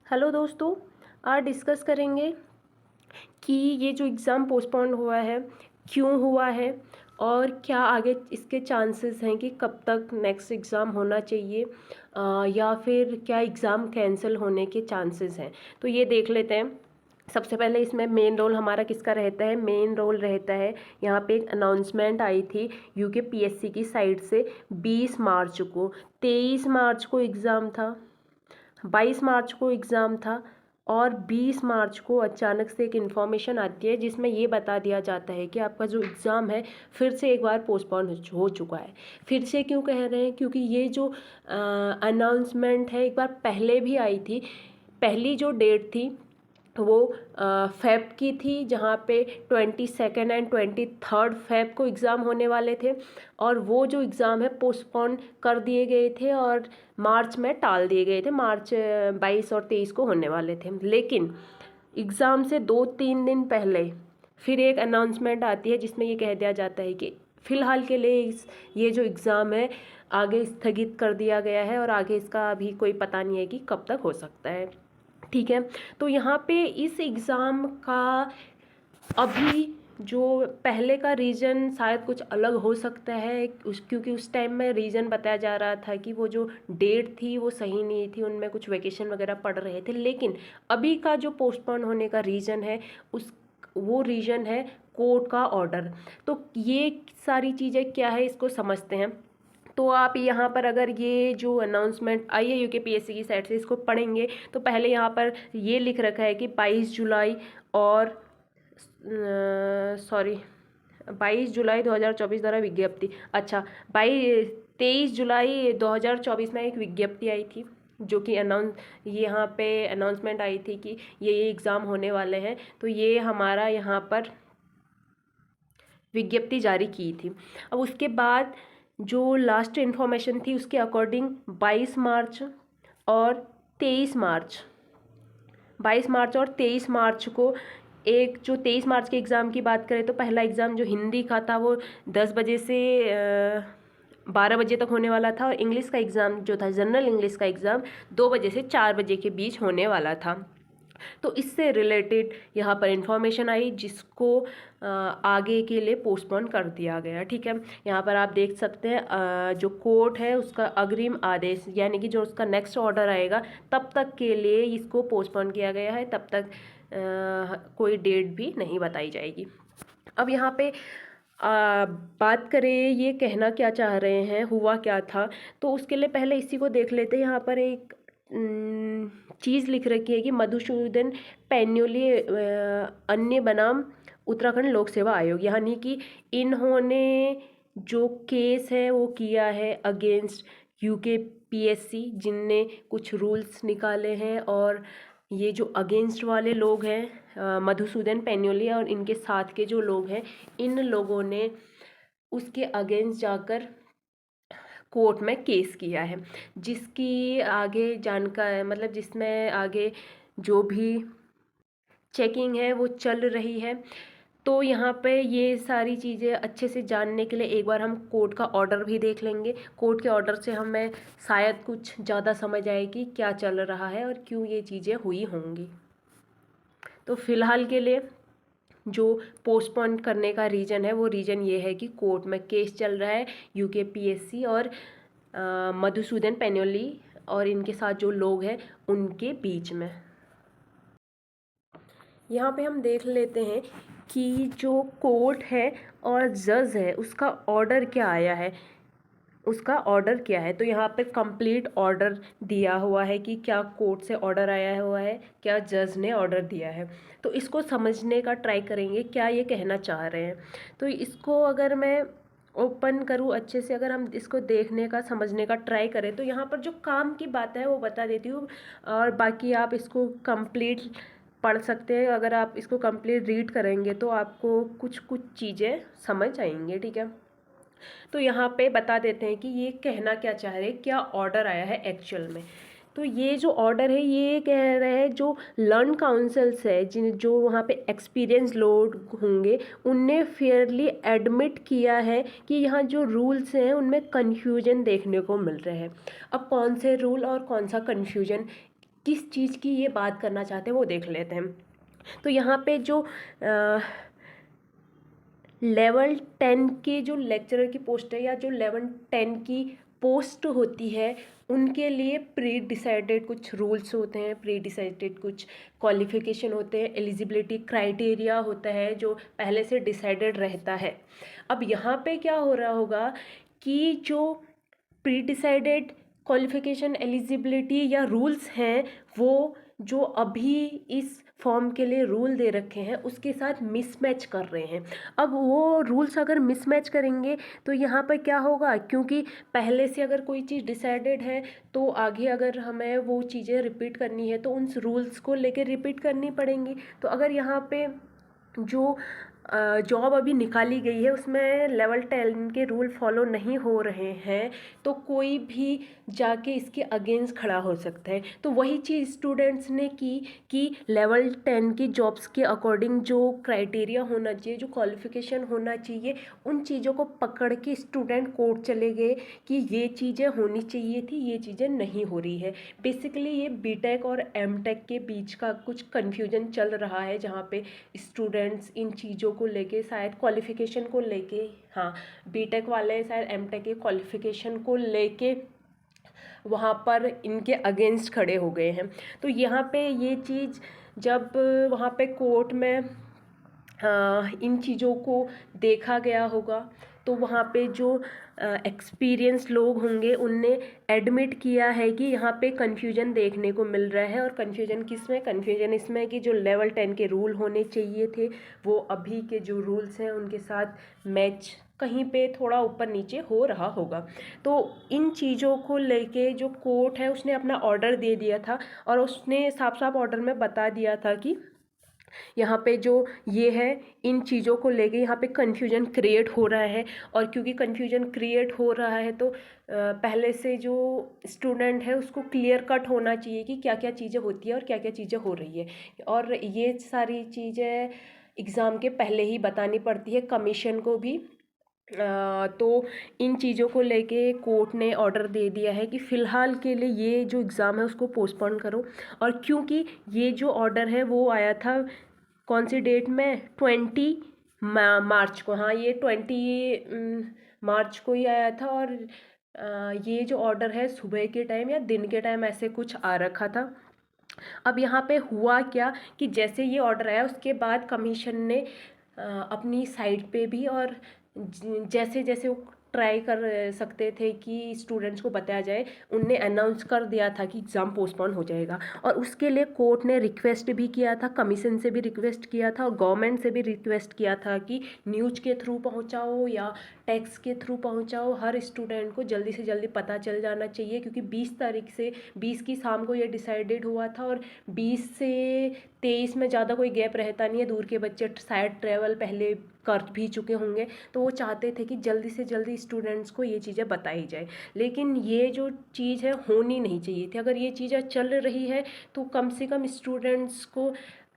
Hello दोस्तों, आज discuss करेंगे कि ये जो एग्ज़ाम पोस्टपोन हुआ है, क्यों हुआ है और क्या आगे इसके चांसेस हैं कि कब तक नेक्स्ट एग्ज़ाम होना चाहिए, या फिर क्या एग्ज़ाम कैंसिल होने के चांसेस हैं। तो ये देख लेते हैं। सबसे पहले इसमें मेन रोल हमारा किसका रहता है? मेन रोल रहता है, यहाँ पे एक अनाउंसमेंट आई थी यूकेपीएससी की साइड से 20 मार्च को। 23 मार्च को एग्ज़ाम था, 22 मार्च को एग्ज़ाम था और 20 मार्च को अचानक से एक इन्फॉर्मेशन आती है जिसमें ये बता दिया जाता है कि आपका जो एग्ज़ाम है फिर से एक बार पोस्टपोन हो चुका है। फिर से क्यों कह रहे हैं? क्योंकि ये जो अनाउंसमेंट है एक बार पहले भी आई थी। पहली जो डेट थी वो फ़ेब की थी, जहाँ पे 22 एंड 23 फ़ेब को एग्ज़ाम होने वाले थे और वो जो एग्ज़ाम है पोस्टपोन कर दिए गए थे और मार्च में टाल दिए गए थे। मार्च 22 और 23 को होने वाले थे, लेकिन एग्ज़ाम से 2-3 दिन पहले फिर एक अनाउंसमेंट आती है जिसमें ये कह दिया जाता है कि फ़िलहाल के लिए ये जो एग्ज़ाम है आगे स्थगित कर दिया गया है और आगे इसका अभी कोई पता नहीं है कि कब तक हो सकता है। ठीक है, तो यहाँ पे इस एग्ज़ाम का अभी जो पहले का रीज़न शायद कुछ अलग हो सकता है, क्योंकि उस टाइम में रीज़न बताया जा रहा था कि वो जो डेट थी वो सही नहीं थी, उनमें कुछ वेकेशन वगैरह पड़ रहे थे। लेकिन अभी का जो पोस्टपोन होने का रीज़न है वो रीज़न है कोर्ट का ऑर्डर। तो ये सारी चीज़ें क्या है इसको समझते हैं। तो आप यहाँ पर अगर ये जो अनाउंसमेंट आई है यूकेपीएससी की साइड से इसको पढ़ेंगे तो पहले यहाँ पर ये लिख रखा है कि 22 जुलाई और 22 जुलाई 2024 द्वारा विज्ञप्ति। अच्छा, 23 जुलाई 2024 में एक विज्ञप्ति आई थी जो कि यहाँ पे अनाउंसमेंट आई थी कि ये एग्ज़ाम होने वाले हैं। तो ये हमारा यहाँ पर विज्ञप्ति जारी की थी। अब उसके बाद जो लास्ट इन्फॉर्मेशन थी उसके अकॉर्डिंग 22 मार्च और 23 मार्च 22 मार्च और 23 मार्च को एक जो 23 मार्च के एग्ज़ाम की बात करें तो पहला एग्ज़ाम जो हिंदी का था वो 10 बजे से 12 बजे तक होने वाला था और इंग्लिश का एग्ज़ाम जो था जनरल इंग्लिश का एग्ज़ाम 2 बजे से 4 बजे के बीच होने वाला था। तो इससे रिलेटेड यहाँ पर इंफॉर्मेशन आई जिसको आगे के लिए पोस्टपोन कर दिया गया। ठीक है, यहाँ पर आप देख सकते हैं जो कोर्ट है उसका अग्रिम आदेश यानी कि जो उसका नेक्स्ट ऑर्डर आएगा तब तक के लिए इसको पोस्टपोन किया गया है, तब तक कोई डेट भी नहीं बताई जाएगी। अब यहाँ पे बात करें ये कहना क्या चाह रहे हैं, हुआ क्या था, तो उसके लिए पहले इसी को देख लेते हैं। यहाँ पर एक चीज़ लिख रखी है कि मधुसूदन पैन्योली अन्य बनाम उत्तराखंड लोक सेवा आयोग, यानी कि इन्होंने जो केस है वो किया है अगेंस्ट यूकेपीएससी, जिनने कुछ रूल्स निकाले हैं और ये जो अगेंस्ट वाले लोग हैं मधुसूदन पैन्योली और इनके साथ के जो लोग हैं, इन लोगों ने उसके अगेंस्ट जाकर कोर्ट में केस किया है, जिसकी आगे जानकारी मतलब जिसमें आगे जो भी चेकिंग है वो चल रही है। तो यहाँ पे ये सारी चीज़ें अच्छे से जानने के लिए एक बार हम कोर्ट का ऑर्डर भी देख लेंगे। कोर्ट के ऑर्डर से हमें शायद कुछ ज़्यादा समझ आए कि क्या चल रहा है और क्यों ये चीज़ें हुई होंगी। तो फिलहाल के लिए जो पोस्टपोन करने का रीज़न है वो रीज़न ये है कि कोर्ट में केस चल रहा है यूकेपीएससी और मधुसूदन पैन्योली और इनके साथ जो लोग हैं उनके बीच में। यहाँ पे हम देख लेते हैं कि जो कोर्ट है और जज है उसका ऑर्डर क्या आया है, उसका ऑर्डर क्या है। तो यहाँ पे कंप्लीट ऑर्डर दिया हुआ है कि क्या कोर्ट से ऑर्डर आया हुआ है, क्या जज ने ऑर्डर दिया है। तो इसको समझने का ट्राई करेंगे क्या ये कहना चाह रहे हैं। तो इसको अगर मैं ओपन करूँ अच्छे से, अगर हम इसको देखने का समझने का ट्राई करें तो यहाँ पर जो काम की बात है वो बता देती हूँ और बाकी आप इसको कंप्लीट पढ़ सकते हैं। अगर आप इसको कंप्लीट रीड करेंगे तो आपको कुछ कुछ चीज़ें समझ आएंगे। ठीक है, तो यहाँ पे बता देते हैं कि ये कहना क्या चाह रहे हैं, क्या ऑर्डर आया है एक्चुअल में। तो ये जो ऑर्डर है ये कह रहे हैं जो लर्न काउंसिल्स है जो वहाँ पे एक्सपीरियंस लोग होंगे उनने फेयरली एडमिट किया है कि यहाँ जो रूल्स हैं उनमें कन्फ्यूजन देखने को मिल रहे हैं। अब कौन से रूल और कौन सा कन्फ्यूजन, किस चीज़ की ये बात करना चाहते हैं वो देख लेते हैं। तो यहाँ पे जो लेवल 10 के जो लेक्चरर की पोस्ट है या जो लेवल 10 की पोस्ट होती है उनके लिए प्री डिसाइडेड कुछ रूल्स होते हैं, प्री डिसाइडेड कुछ क्वालिफिकेशन होते हैं, एलिजिबिलिटी क्राइटेरिया होता है जो पहले से डिसाइडेड रहता है। अब यहाँ पे क्या हो रहा होगा कि जो प्री डिसाइडेड क्वालिफिकेशन एलिजिबिलिटी या रूल्स हैं वो जो अभी इस फॉर्म के लिए रूल दे रखे हैं उसके साथ मिसमैच कर रहे हैं। अब वो रूल्स अगर मिसमैच करेंगे तो यहाँ पर क्या होगा, क्योंकि पहले से अगर कोई चीज़ डिसाइडेड है तो आगे अगर हमें वो चीज़ें रिपीट करनी है तो उन रूल्स को लेकर रिपीट करनी पड़ेंगी। तो अगर यहाँ पे जो जॉब अभी निकाली गई है उसमें लेवल 10 के रूल फॉलो नहीं हो रहे हैं तो कोई भी जाके इसके अगेंस्ट खड़ा हो सकता है। तो वही चीज़ स्टूडेंट्स ने की कि लेवल 10 की जॉब्स के अकॉर्डिंग जो क्राइटेरिया होना चाहिए, जो क्वालिफिकेशन होना चाहिए, उन चीज़ों को पकड़ के स्टूडेंट कोर्ट चले गए कि ये चीज़ें होनी चाहिए थी, ये चीज़ें नहीं हो रही है। बेसिकली ये बीटेक और एमटेक के बीच का कुछ कन्फ्यूजन चल रहा है जहाँ पे स्टूडेंट्स इन चीज़ों को लेके शायद क्वालिफिकेशन को लेके, हाँ बीटेक वाले शायद एमटेक के क्वालिफिकेशन को लेके वहाँ पर इनके अगेंस्ट खड़े हो गए हैं। तो यहाँ पे ये चीज़ जब वहाँ पे कोर्ट में इन चीज़ों को देखा गया होगा तो वहाँ पे जो एक्सपीरियंस लोग होंगे उनने एडमिट किया है कि यहाँ पे कन्फ्यूजन देखने को मिल रहा है। और कन्फ्यूजन किस में, कन्फ्यूजन इसमें कि जो लेवल 10 के रूल होने चाहिए थे वो अभी के जो रूल्स हैं उनके साथ मैच कहीं पे थोड़ा ऊपर नीचे हो रहा होगा। तो इन चीज़ों को लेके जो कोर्ट है उसने अपना ऑर्डर दे दिया था और उसने साफ साफ ऑर्डर में बता दिया था कि यहाँ पे जो ये है इन चीज़ों को लेके यहाँ पे कन्फ्यूजन क्रिएट हो रहा है। और क्योंकि कन्फ्यूजन क्रिएट हो रहा है तो पहले से जो स्टूडेंट है उसको क्लियर कट होना चाहिए कि क्या क्या चीज़ें होती है और क्या क्या चीज़ें हो रही है। और ये सारी चीज़ें एग्ज़ाम के पहले ही बतानी पड़ती है कमीशन को भी। तो इन चीज़ों को लेके कोर्ट ने ऑर्डर दे दिया है कि फ़िलहाल के लिए ये जो एग्ज़ाम है उसको पोस्टपोन करो। और क्योंकि ये जो ऑर्डर है वो आया था कौन सी डेट में, 20 मार्च को, हाँ ये 20 मार्च को ही आया था। और ये जो ऑर्डर है सुबह के टाइम या दिन के टाइम ऐसे कुछ आ रखा था। अब यहाँ पे हुआ क्या कि जैसे ये ऑर्डर आया उसके बाद कमीशन ने अपनी साइट पे भी और जैसे जैसे वो ट्राई कर सकते थे कि स्टूडेंट्स को बताया जाए, उनने अनाउंस कर दिया था कि एग्ज़ाम पोस्टपोन हो जाएगा। और उसके लिए कोर्ट ने रिक्वेस्ट भी किया था, कमीशन से भी रिक्वेस्ट किया था और गवर्नमेंट से भी रिक्वेस्ट किया था कि न्यूज़ के थ्रू पहुंचाओ या टेक्स्ट के थ्रू पहुंचाओ, हर स्टूडेंट को जल्दी से जल्दी पता चल जाना चाहिए। क्योंकि 20 तारीख से 20 की शाम को ये डिसाइडेड हुआ था और 20 से 23 में ज़्यादा कोई गैप रहता नहीं है, दूर के बच्चे शायद ट्रैवल पहले कर भी चुके होंगे। तो वो चाहते थे कि जल्दी से जल्दी स्टूडेंट्स को ये चीज़ें बताई जाए। लेकिन ये जो चीज़ है होनी नहीं चाहिए थी। अगर ये चीज़ें चल रही है तो कम से कम स्टूडेंट्स को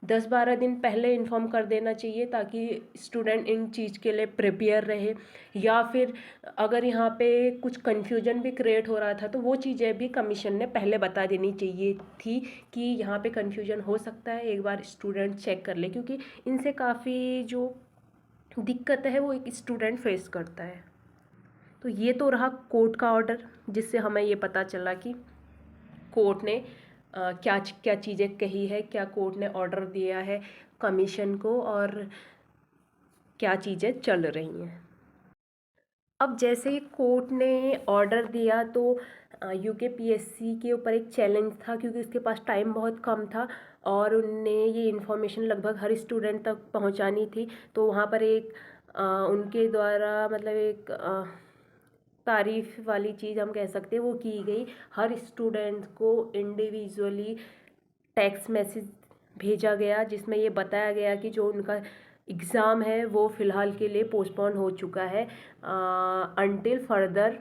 10-12 दिन पहले इन्फॉर्म कर देना चाहिए ताकि स्टूडेंट इन चीज़ के लिए प्रिपेयर रहे। या फिर अगर यहाँ पे कुछ कन्फ्यूजन भी क्रिएट हो रहा था तो वो चीज़ें भी कमीशन ने पहले बता देनी चाहिए थी कि यहाँ पे कन्फ्यूजन हो सकता है, एक बार स्टूडेंट चेक कर ले। क्योंकि इनसे काफ़ी जो दिक्कत है वो एक स्टूडेंट फेस करता है। तो ये तो रहा कोर्ट का ऑर्डर जिससे हमें ये पता चला कि कोर्ट ने क्या क्या चीज़ें कही है, क्या कोर्ट ने ऑर्डर दिया है कमीशन को और क्या चीज़ें चल रही हैं। अब जैसे ही कोर्ट ने ऑर्डर दिया तो यूकेपीएससी के ऊपर एक चैलेंज था क्योंकि उसके पास टाइम बहुत कम था और उनने ये इन्फॉर्मेशन लगभग हर स्टूडेंट तक पहुंचानी थी। तो वहाँ पर एक उनके द्वारा मतलब एक तारीफ़ वाली चीज़ हम कह सकते हैं वो की गई। हर स्टूडेंट को इंडिविजुअली टेक्स्ट मैसेज भेजा गया जिसमें ये बताया गया कि जो उनका एग्ज़ाम है वो फ़िलहाल के लिए पोस्टपोन हो चुका है अनटिल फर्दर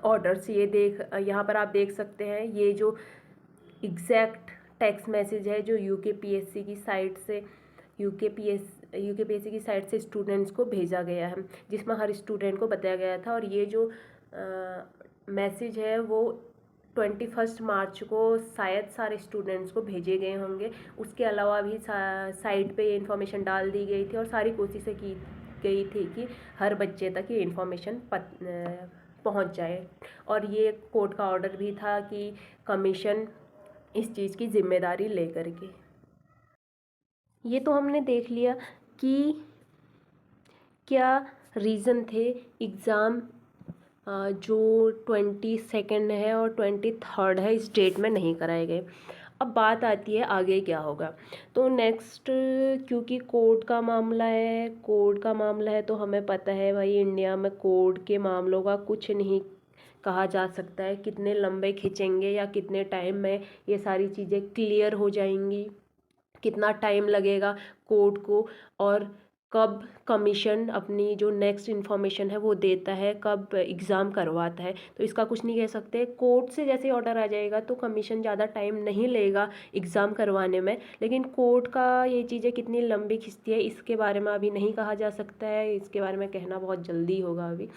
ऑर्डर्स। ये यहाँ पर आप देख सकते हैं ये जो एग्जैक्ट टेक्स्ट मैसेज है जो यूकेपीएससी की साइट से स्टूडेंट्स को भेजा गया है, जिसमें हर स्टूडेंट को बताया गया था। और ये जो मैसेज है वो 21 मार्च को शायद सारे स्टूडेंट्स को भेजे गए होंगे। उसके अलावा भी साइट पे ये इन्फॉर्मेशन डाल दी गई थी और सारी कोशिशें की गई थी कि हर बच्चे तक ये इन्फॉर्मेशन पहुंच जाए। और ये कोर्ट का ऑर्डर भी था कि कमीशन इस चीज़ की जिम्मेदारी ले करके। ये तो हमने देख लिया कि क्या रीज़न थे एग्ज़ाम जो 22 है और 23 है इस डेट में नहीं कराए गए। अब बात आती है आगे क्या होगा। तो नेक्स्ट, क्योंकि कोर्ट का मामला है तो हमें पता है भाई इंडिया में कोर्ट के मामलों का कुछ नहीं कहा जा सकता है, कितने लंबे खींचेंगे या कितने टाइम में ये सारी चीज़ें क्लियर हो जाएंगी, कितना टाइम लगेगा कोर्ट को, और कब कमीशन अपनी जो नेक्स्ट इन्फॉर्मेशन है वो देता है, कब एग्ज़ाम करवाता है, तो इसका कुछ नहीं कह सकते। कोर्ट से जैसे ऑर्डर आ जाएगा तो कमीशन ज़्यादा टाइम नहीं लेगा एग्ज़ाम करवाने में, लेकिन कोर्ट का ये चीज़ें कितनी लंबी खिंचती है इसके बारे में अभी नहीं कहा जा सकता है, इसके बारे में कहना बहुत जल्दी होगा अभी,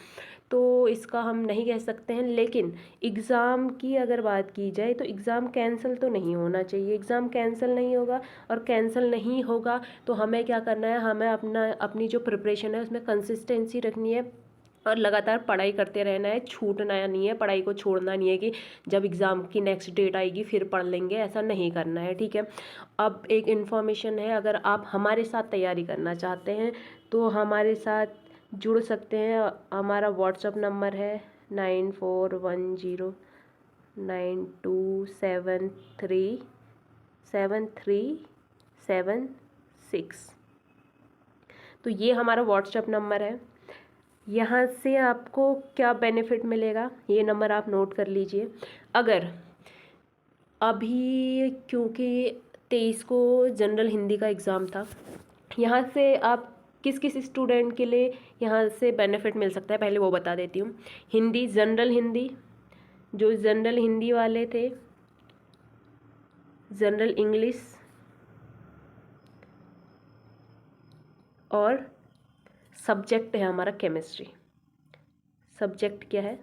तो इसका हम नहीं कह सकते हैं। लेकिन एग्ज़ाम की अगर बात की जाए तो एग्ज़ाम कैंसिल तो नहीं होना चाहिए, एग्ज़ाम कैंसिल नहीं होगा, और कैंसिल नहीं होगा तो हमें क्या करना है, हमें अपनी जो प्रिपरेशन है उसमें कंसिस्टेंसी रखनी है और लगातार पढ़ाई करते रहना है, छूटना नहीं है, पढ़ाई को छोड़ना नहीं है कि जब एग्ज़ाम की नेक्स्ट डेट आएगी फिर पढ़ लेंगे, ऐसा नहीं करना है, ठीक है। अब एक इन्फॉर्मेशन है, अगर आप हमारे साथ तैयारी करना चाहते हैं तो हमारे साथ जुड़ सकते हैं। हमारा व्हाट्सअप नंबर है 9410927376। तो ये हमारा व्हाट्सएप नंबर है। यहाँ से आपको क्या बेनिफिट मिलेगा ये नंबर आप नोट कर लीजिए। अगर अभी क्योंकि 23 को जनरल हिंदी का एग्ज़ाम था, यहाँ से आप किस किस स्टूडेंट के लिए यहाँ से बेनिफिट मिल सकता है पहले वो बता देती हूँ। हिंदी, जनरल हिंदी, जो जनरल हिंदी वाले थे, जनरल इंग्लिश और सब्जेक्ट है हमारा केमिस्ट्री। सब्जेक्ट क्या है?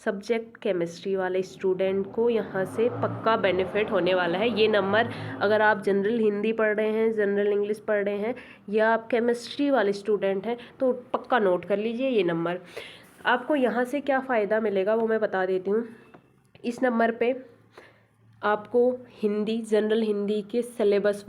सब्जेक्ट केमिस्ट्री वाले स्टूडेंट को यहाँ से पक्का बेनिफिट होने वाला है। ये नंबर अगर आप जनरल हिंदी पढ़ रहे हैं, जनरल इंग्लिश पढ़ रहे हैं या आप केमिस्ट्री वाले स्टूडेंट हैं तो पक्का नोट कर लीजिए ये नंबर। आपको यहाँ से क्या फ़ायदा मिलेगा वो मैं बता देती हूँ। इस नंबर पे आपको हिंदी, जनरल हिंदी के सिलेबस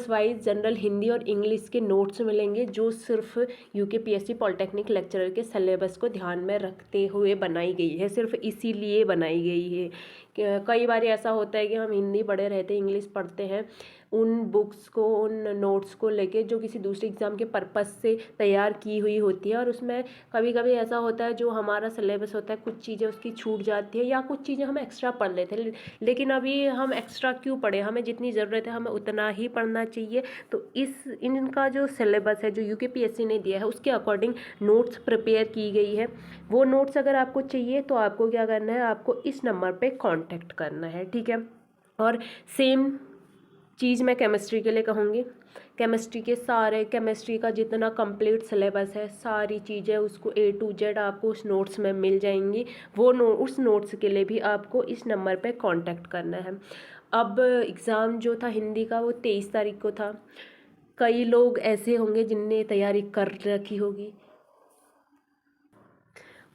वाइज जनरल हिंदी और इंग्लिश के नोट्स मिलेंगे, जो सिर्फ यूकेपीएससी पॉलिटेक्निक लेक्चरर के सिलेबस को ध्यान में रखते हुए बनाई गई है, सिर्फ इसीलिए बनाई गई है। कई बार ऐसा होता है कि हम हिंदी पढ़े रहते हैं, इंग्लिश पढ़ते हैं, उन बुक्स को, उन नोट्स को लेके जो किसी दूसरे एग्ज़ाम के पर्पस से तैयार की हुई होती है, और उसमें कभी कभी ऐसा होता है जो हमारा सिलेबस होता है कुछ चीज़ें उसकी छूट जाती है या कुछ चीज़ें हम एक्स्ट्रा पढ़ लेते हैं। लेकिन अभी हम एक्स्ट्रा क्यों पढ़े, हमें जितनी ज़रूरत है हमें उतना ही पढ़ना चाहिए। तो इनका जो सिलेबस है जो यूकेपीएससी ने दिया है उसके अकॉर्डिंग नोट्स प्रिपेयर की गई है। वो नोट्स अगर आपको चाहिए तो आपको क्या करना है, आपको इस नंबर पे कांटेक्ट करना है, ठीक है। और सेम चीज़ मैं केमिस्ट्री के लिए कहूँगी। केमिस्ट्री का जितना कंप्लीट सिलेबस है, सारी चीज़ें उसको A to Z आपको उस नोट्स में मिल जाएंगी। उस नोट्स के लिए भी आपको इस नंबर पे कांटेक्ट करना है। अब एग्ज़ाम जो था हिंदी का वो 23 तारीख को था। कई लोग ऐसे होंगे जिनने तैयारी कर रखी होगी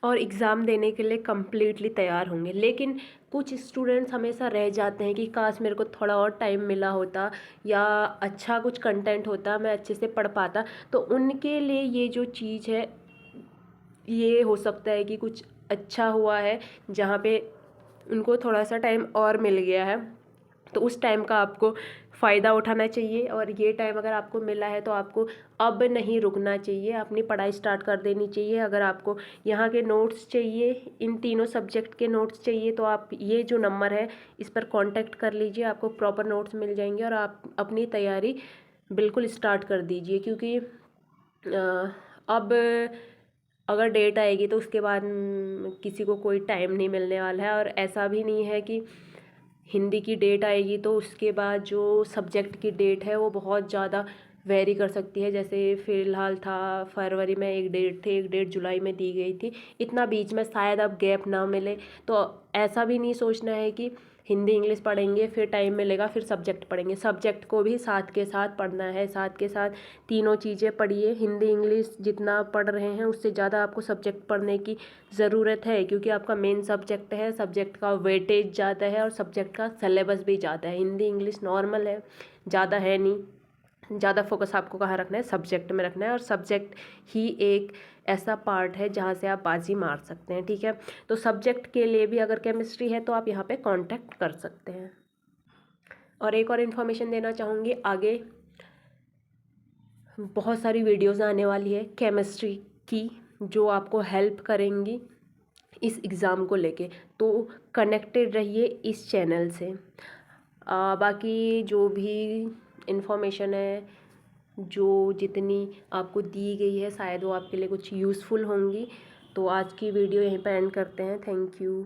और एग्ज़ाम देने के लिए कम्प्लीटली तैयार होंगे, लेकिन कुछ स्टूडेंट्स हमेशा रह जाते हैं कि काश मेरे को थोड़ा और टाइम मिला होता या अच्छा कुछ कंटेंट होता, मैं अच्छे से पढ़ पाता। तो उनके लिए ये जो चीज़ है ये हो सकता है कि कुछ अच्छा हुआ है जहाँ पे उनको थोड़ा सा टाइम और मिल गया है, तो उस टाइम का आपको फ़ायदा उठाना चाहिए। और ये टाइम अगर आपको मिला है तो आपको अब नहीं रुकना चाहिए, अपनी पढ़ाई स्टार्ट कर देनी चाहिए। अगर आपको यहाँ के नोट्स चाहिए, इन तीनों सब्जेक्ट के नोट्स चाहिए, तो आप ये जो नंबर है इस पर कांटेक्ट कर लीजिए, आपको प्रॉपर नोट्स मिल जाएंगे और आप अपनी तैयारी बिल्कुल स्टार्ट कर दीजिए। क्योंकि अब अगर डेट आएगी तो उसके बाद किसी को कोई टाइम नहीं मिलने वाला है। और ऐसा भी नहीं है कि हिंदी की डेट आएगी तो उसके बाद जो सब्जेक्ट की डेट है वो बहुत ज़्यादा वेरी कर सकती है। जैसे फ़िलहाल था फरवरी में एक डेट थी, एक डेट जुलाई में दी गई थी, इतना बीच में शायद अब गैप ना मिले। तो ऐसा भी नहीं सोचना है कि हिंदी इंग्लिश पढ़ेंगे फिर टाइम मिलेगा फिर सब्जेक्ट पढ़ेंगे, सब्जेक्ट को भी साथ के साथ पढ़ना है, साथ के साथ तीनों चीज़ें पढ़िए। हिंदी इंग्लिश जितना पढ़ रहे हैं उससे ज़्यादा आपको सब्जेक्ट पढ़ने की ज़रूरत है, क्योंकि आपका मेन सब्जेक्ट है, सब्जेक्ट का वेटेज ज़्यादा है और सब्जेक्ट का सिलेबस भी ज़्यादा है। हिंदी इंग्लिश नॉर्मल है, ज़्यादा है नहीं। ज़्यादा फोकस आपको कहाँ रखना है, सब्जेक्ट में रखना है, और सब्जेक्ट ही एक ऐसा पार्ट है जहाँ से आप बाजी मार सकते हैं। ठीक है, तो सब्जेक्ट के लिए भी अगर केमिस्ट्री है तो आप यहाँ पे कांटेक्ट कर सकते हैं। और एक और इन्फॉर्मेशन देना चाहूँगी, आगे बहुत सारी वीडियोस आने वाली है केमिस्ट्री की जो आपको हेल्प करेंगी इस एग्ज़ाम को लेके, तो कनेक्टेड रहिए इस चैनल से। बाकी जो भी इन्फॉर्मेशन है, जो जितनी आपको दी गई है, शायद वो आपके लिए कुछ यूज़फुल होंगी। तो आज की वीडियो यहीं पे एंड करते हैं। Thank you.